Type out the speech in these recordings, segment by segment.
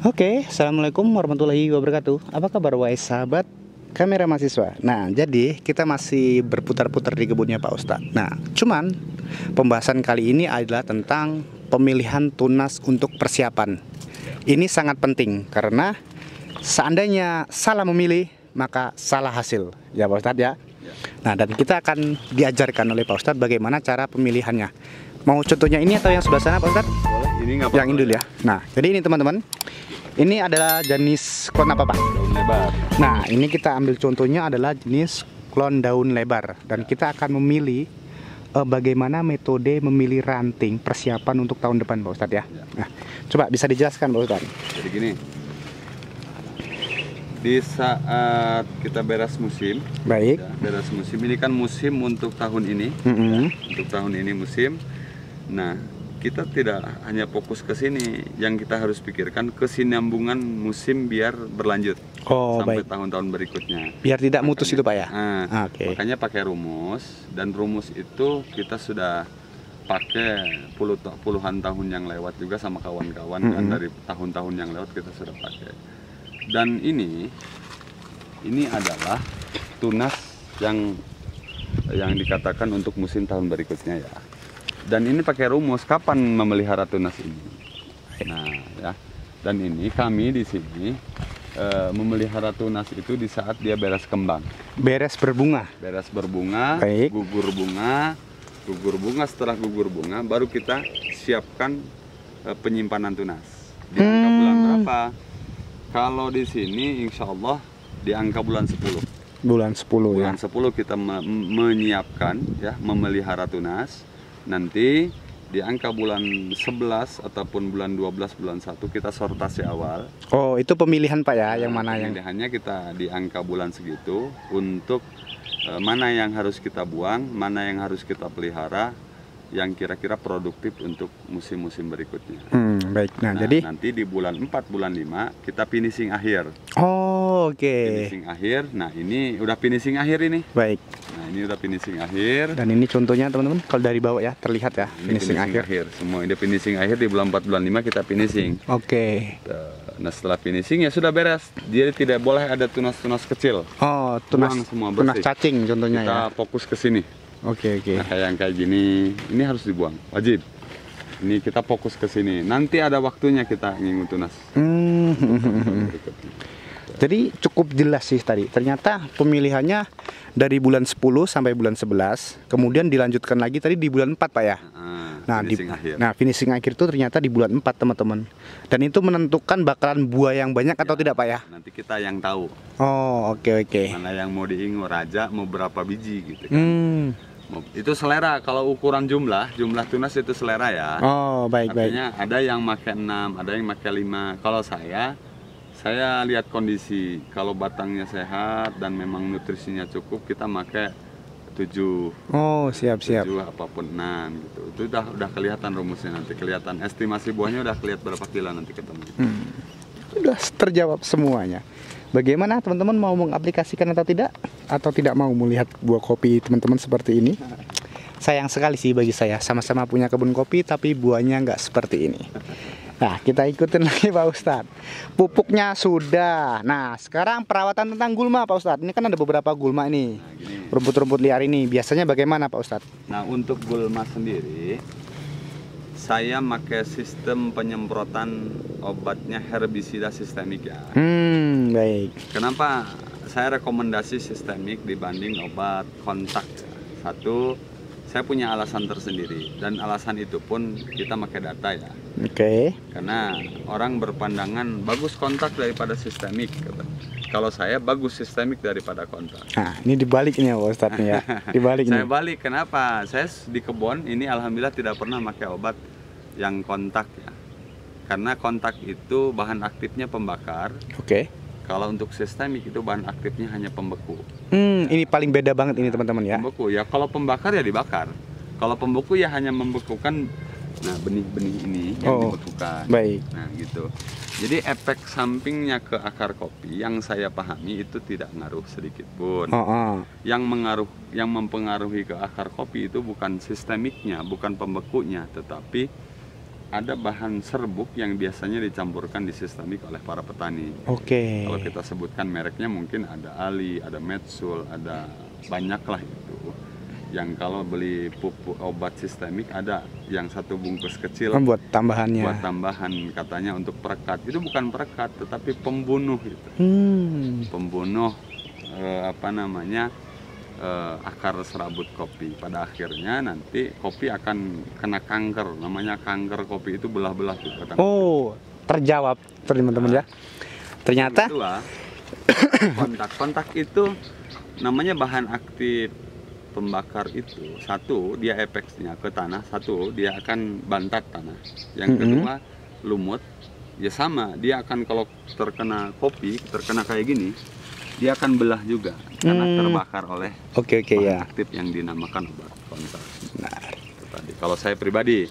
Oke, Assalamualaikum warahmatullahi wabarakatuh. Apa kabar wahai sahabat kamera mahasiswa? Nah, jadi kita masih berputar-putar di kebunnya Pak Ustadz. Nah, cuman pembahasan kali ini adalah tentang pemilihan tunas untuk persiapan. Ini sangat penting karena seandainya salah memilih, maka salah hasil. Ya Pak Ustadz ya. Nah, dan kita akan diajarkan oleh Pak Ustadz bagaimana cara pemilihannya. Mau contohnya ini atau yang sebelah sana Pak Ustadz? Boleh, ini nggak apa-apa. Yang ini dulu ya. Nah, jadi ini teman-teman. Ini adalah jenis klon apa Pak? Daun lebar. Nah, ini kita ambil contohnya adalah jenis klon daun lebar. Dan kita akan memilih bagaimana metode memilih ranting persiapan untuk tahun depan Pak Ustadz ya. Nah, coba bisa dijelaskan Pak Ustadz. Jadi gini, di saat kita beres musim, Baik. ya, beres musim ini kan musim untuk tahun ini, untuk tahun ini musim. Nah, kita tidak hanya fokus ke sini, yang kita harus pikirkan kesinambungan musim biar berlanjut sampai Baik. tahun-tahun berikutnya. Biar tidak mutus itu Pak ya. Oke. Makanya pakai rumus, dan rumus itu kita sudah pakai puluhan tahun yang lewat juga sama kawan-kawan, kan dari tahun-tahun yang lewat kita sudah pakai. Dan ini adalah tunas yang dikatakan untuk musim tahun berikutnya ya. Dan ini pakai rumus kapan memelihara tunas ini. Nah, ya. Dan ini kami di sini memelihara tunas itu di saat dia beres kembang. Beres berbunga. Beres berbunga, Baik. gugur bunga, setelah gugur bunga baru kita siapkan penyimpanan tunas. Di angka bulan berapa? Kalau di sini insya Allah di angka bulan 10. Bulan 10 Bulan ya. 10 kita menyiapkan ya, memelihara tunas. Nanti di angka bulan 11 ataupun bulan 12, bulan 1 kita sortasi awal. Oh, itu pemilihan Pak ya, yang mana yang Pemilihannya kita di angka bulan segitu untuk mana yang harus kita buang, mana yang harus kita pelihara, yang kira-kira produktif untuk musim-musim berikutnya. Baik. Nah, Nah, jadi nanti di bulan 4, bulan 5 kita finishing akhir. oke. Finishing akhir. Nah, ini udah finishing akhir ini. Baik. Nah, ini udah finishing akhir. Dan ini contohnya teman-teman, kalau dari bawah ya terlihat ya, Ini finishing akhir. Semua ini finishing akhir di bulan 4, bulan 5 kita finishing. Oke. Nah, setelah finishing ya sudah beres. Dia tidak boleh ada tunas-tunas kecil. Oh, tunas Buang semua, tunas bersih. cacing contohnya Kita ya. fokus ke sini. Oke. Nah, kayak yang kayak gini, ini harus dibuang, wajib. Ini kita fokus ke sini. Nanti ada waktunya kita ngingu tunas. Berikutnya. Jadi cukup jelas sih tadi. Ternyata pemilihannya dari bulan 10 sampai bulan 11, kemudian dilanjutkan lagi tadi di bulan 4 Pak ya. Finishing akhir. Finishing akhir itu ternyata di bulan 4 teman-teman. Dan itu menentukan bakalan buah yang banyak atau tidak Pak ya? Nanti kita yang tahu Oh, oke. mana yang mau diingu raja, mau berapa biji gitu kan. Itu selera. Kalau ukuran jumlah tunas itu selera ya. Oh, baik. Artinya ada yang pakai 6, ada yang pakai 5. Kalau saya lihat kondisi. Kalau batangnya sehat dan memang nutrisinya cukup, kita pakai 7. Oh, siap. 7 apapun 6 gitu. Itu udah kelihatan rumusnya, nanti kelihatan estimasi buahnya, udah kelihatan berapa kilo nanti ketemu. Sudah terjawab semuanya. Bagaimana teman-teman, mau mengaplikasikan atau tidak? Atau tidak mau melihat buah kopi teman-teman seperti ini? Sayang sekali sih bagi saya, sama-sama punya kebun kopi tapi buahnya nggak seperti ini. Nah, kita ikutin lagi Pak Ustadz. Pupuknya sudah. Nah, sekarang perawatan tentang gulma Pak Ustadz. Ini kan ada beberapa gulma ini. Nah, gini. Rumput-rumput liar ini. Biasanya bagaimana Pak Ustadz? Nah, untuk gulma sendiri saya pakai sistem penyemprotan obatnya herbisida sistemik ya. Baik. Kenapa saya rekomendasi sistemik dibanding obat kontak? Satu, saya punya alasan tersendiri, dan alasan itu pun kita pakai data ya. Oke. Karena orang berpandangan bagus kontak daripada sistemik. Kalau saya bagus sistemik daripada kontak. Nah, ini dibalik nih Pak Ustadz nih ya. Dibalik Saya nih. balik, kenapa? Saya di kebun ini alhamdulillah tidak pernah pakai obat yang kontak ya. Karena kontak itu bahan aktifnya pembakar. Oke. Kalau untuk sistemik itu bahan aktifnya hanya pembeku. Ini paling beda banget ini teman-teman ya. Pembeku ya, kalau pembakar ya dibakar. Kalau pembeku ya hanya membekukan benih-benih ini yang dibekukan. Baik. Nah, gitu. Jadi efek sampingnya ke akar kopi yang saya pahami itu tidak ngaruh sedikit pun. Yang mempengaruhi ke akar kopi itu bukan sistemiknya, bukan pembekunya, tetapi ada bahan serbuk yang biasanya dicampurkan di sistemik oleh para petani. Oke. Kalau kita sebutkan mereknya mungkin ada Ali, ada Metsul, ada banyak lah itu. Yang kalau beli pupuk obat sistemik ada yang satu bungkus kecil Buat tambahannya. buat tambahan, katanya untuk perekat. Itu bukan perekat tetapi pembunuh itu. Pembunuh akar serabut kopi. Pada akhirnya nanti kopi akan kena kanker, namanya kanker kopi itu belah-belah tuh. Oh, terjawab teman-teman ya. Ternyata Yang kedua, kontak itu namanya bahan aktif pembakar itu. Satu, dia efeknya ke tanah, satu dia akan bantat tanah. Yang kedua, lumut. Ya sama, dia akan kalau terkena kopi, terkena kayak gini, dia akan belah juga karena terbakar oleh bahan ya. aktif yang dinamakan obat kontak. Nah, itu tadi. Kalau saya pribadi.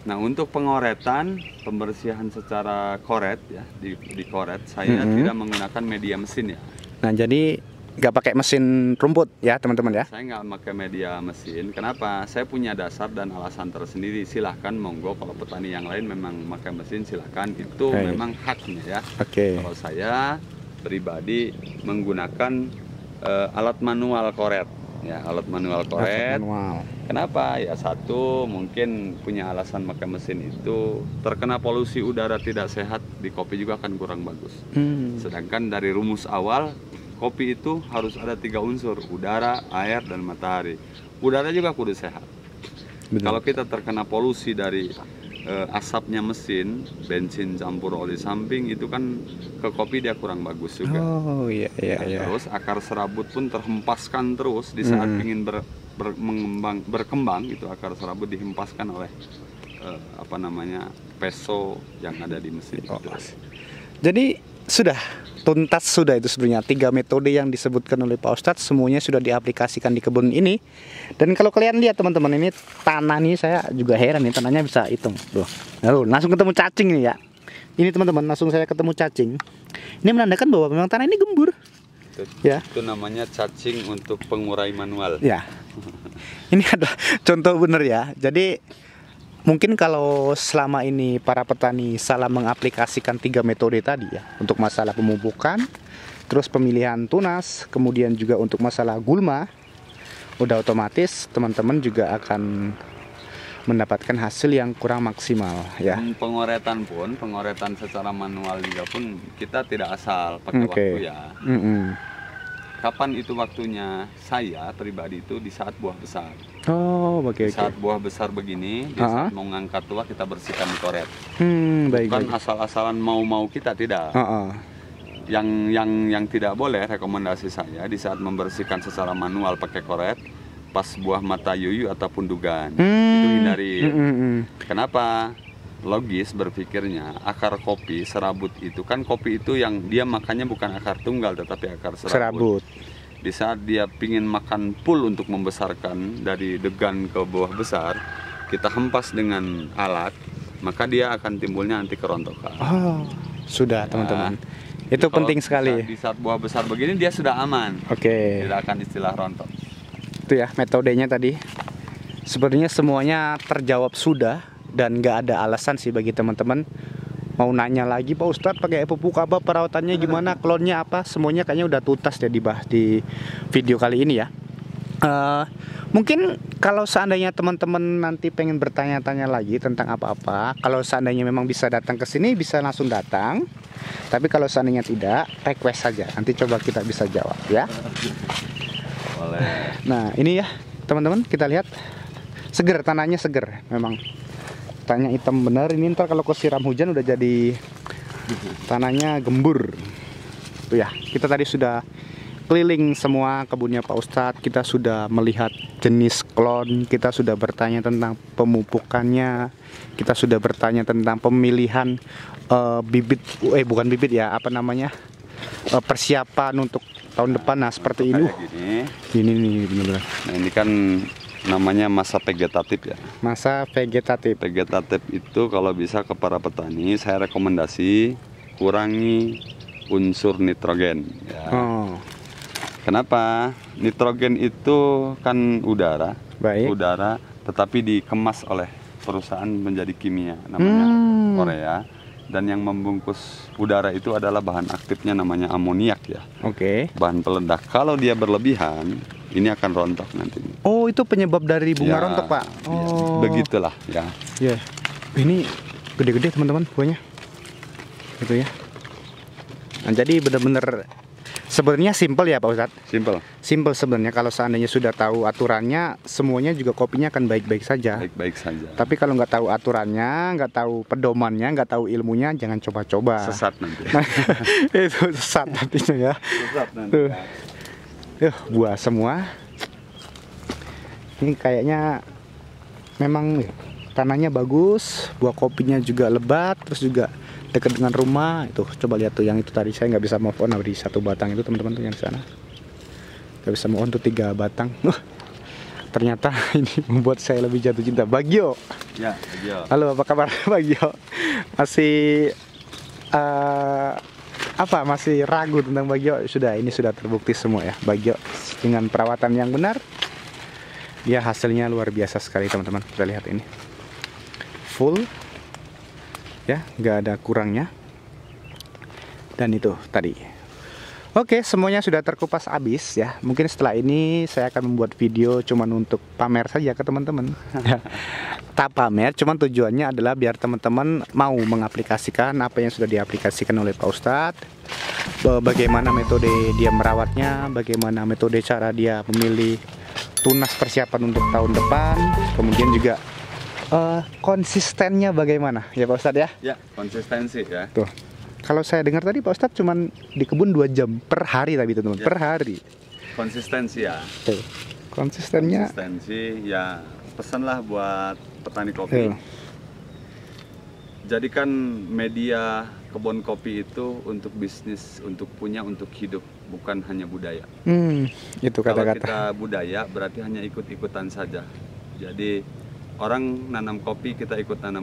Nah, untuk pengoretan, pembersihan secara koret ya, di koret, saya tidak menggunakan media mesin ya. Nah, jadi nggak pakai mesin rumput ya teman-teman ya? Saya nggak pakai media mesin. Kenapa? Saya punya dasar dan alasan tersendiri. Silahkan monggo, kalau petani yang lain memang pakai mesin silahkan. Itu memang haknya ya. Kalau saya pribadi menggunakan alat manual koret ya, alat manual koret. Kenapa? Ya satu, mungkin punya alasan pakai mesin itu terkena polusi udara tidak sehat di kopi juga akan kurang bagus. Sedangkan dari rumus awal kopi itu harus ada 3 unsur, udara, air, dan matahari. Udara juga kudu sehat. Kalau kita terkena polusi dari asapnya mesin, bensin campur oli samping, itu kan ke kopi dia kurang bagus juga. Terus akar serabut pun terhempaskan terus di saat ingin berkembang, itu akar serabut dihempaskan oleh peso yang ada di mesin. Jadi sudah tuntas itu sebenarnya 3 metode yang disebutkan oleh Pak Ustadz, semuanya sudah diaplikasikan di kebun ini. Dan kalau kalian lihat teman-teman, ini tanah nih, saya juga heran nih, tanahnya bisa hitung tuh. Langsung ketemu cacing nih ya. Ini teman-teman, langsung saya ketemu cacing. Ini menandakan bahwa memang tanah ini gembur. Itu namanya cacing untuk pengurai manual. Ya. Ini adalah contoh bener ya. Jadi mungkin kalau selama ini para petani salah mengaplikasikan 3 metode tadi ya, untuk masalah pemupukan, terus pemilihan tunas, kemudian juga untuk masalah gulma, udah otomatis teman-teman juga akan mendapatkan hasil yang kurang maksimal ya. Pengoretan secara manual juga pun kita tidak asal pakai waktu ya. Kapan itu waktunya? Saya pribadi itu di saat buah besar. Saat buah besar begini, di saat mau ngangkat tua kita bersihkan di koret. Bukan asal-asalan mau kita, tidak. Yang tidak boleh, rekomendasi saya di saat membersihkan secara manual pakai koret, pas buah mata yuyu ataupun dugan, itu hindari. Kenapa? Logis berpikirnya, akar kopi serabut itu kan, kopi itu yang dia makannya bukan akar tunggal tetapi akar serabut. Di saat dia pingin makan full untuk membesarkan dari degan ke buah besar, kita hempas dengan alat, maka dia akan timbulnya nanti kerontokan. Sudah teman-teman. Itu penting sekali. Di saat buah besar begini dia sudah aman. Tidak akan istilah rontok. Itu ya metodenya tadi. Sebenarnya semuanya terjawab sudah. Dan nggak ada alasan sih bagi teman-teman mau nanya lagi, Pak Ustadz pakai pupuk apa, perawatannya gimana, klonnya apa, semuanya kayaknya udah tuntas ya dibahas di video kali ini ya. Mungkin kalau seandainya teman-teman nanti pengen bertanya-tanya lagi tentang apa-apa, kalau seandainya memang bisa datang ke sini bisa langsung datang. Tapi kalau seandainya tidak, request saja, nanti coba kita bisa jawab ya. Boleh. Nah ini ya teman-teman, kita lihat seger, tanahnya seger memang. Tanahnya hitam benar, ini ntar kalau kesiram hujan udah jadi tanahnya gembur. Tuh ya, kita tadi sudah keliling semua kebunnya Pak Ustadz, kita sudah melihat jenis klon, kita sudah bertanya tentang pemupukannya, kita sudah bertanya tentang pemilihan bibit, bukan bibit ya, persiapan untuk tahun depan. Nah seperti ini. Ini nih benar-benar. Nah ini kan namanya masa vegetatif ya. Masa vegetatif. Vegetatif itu kalau bisa ke para petani saya rekomendasi kurangi unsur nitrogen ya. Kenapa? Nitrogen itu kan udara. Udara tetapi dikemas oleh perusahaan menjadi kimia namanya Korea, dan yang membungkus udara itu adalah bahan aktifnya namanya amoniak ya. Oke. Bahan peledak. Kalau dia berlebihan, ini akan rontok nanti. Oh, itu penyebab dari bunga Ya, rontok, Pak. ya, Oh. begitulah ya. Ya. Ini gede-gede teman-teman buahnya. Gitu ya. Nah, jadi benar-benar sebenarnya simpel ya Pak Ustadz. Simple. Simpel sebenarnya, kalau seandainya sudah tahu aturannya, semuanya juga kopinya akan baik-baik saja. Baik-baik saja. Tapi kalau nggak tahu aturannya, nggak tahu pedomannya, nggak tahu ilmunya, jangan coba-coba. Sesat nanti. Nah, itu sesat nantinya ya. Sesat nanti. Tuh. Buah semua. Ini kayaknya memang tanahnya bagus, buah kopinya juga lebat, terus juga dekat dengan rumah. Itu coba lihat tuh, yang itu tadi saya nggak bisa move on dari satu batang itu teman-teman tuh yang di sana. Nggak bisa move on tuh 3 batang. Ternyata ini membuat saya lebih jatuh cinta. Bagio. Ya, Bagio. Halo, apa kabar Bagio? Masih masih ragu tentang Bagio? Ini sudah terbukti semua ya. Bagio dengan perawatan yang benar, ya hasilnya luar biasa sekali teman-teman. Kita lihat ini. Full. Ya, nggak ada kurangnya. Dan itu tadi. Oke, semuanya sudah terkupas habis ya. Mungkin setelah ini saya akan membuat video cuman untuk pamer saja ke teman-teman. Tak pamer, cuman tujuannya adalah biar teman-teman mau mengaplikasikan apa yang sudah diaplikasikan oleh Pak Ustadz. Bagaimana metode dia merawatnya, bagaimana metode cara dia memilih tunas persiapan untuk tahun depan. Kemudian juga konsistennya bagaimana ya Pak Ustadz ya? Ya, konsistensi ya. Tuh. Kalau saya dengar tadi Pak Ustadz cuman di kebun 2 jam per hari tadi teman-teman, Ya. per hari. Konsistensi ya. Tuh. Konsistennya. Konsistensi ya, pesanlah buat petani kopi. Tuh. Jadikan media kebun kopi itu untuk bisnis, untuk hidup, bukan hanya budaya. Itu Kalau kata-kata. kita budaya berarti hanya ikut-ikutan saja. Jadi orang nanam kopi, kita ikut nanam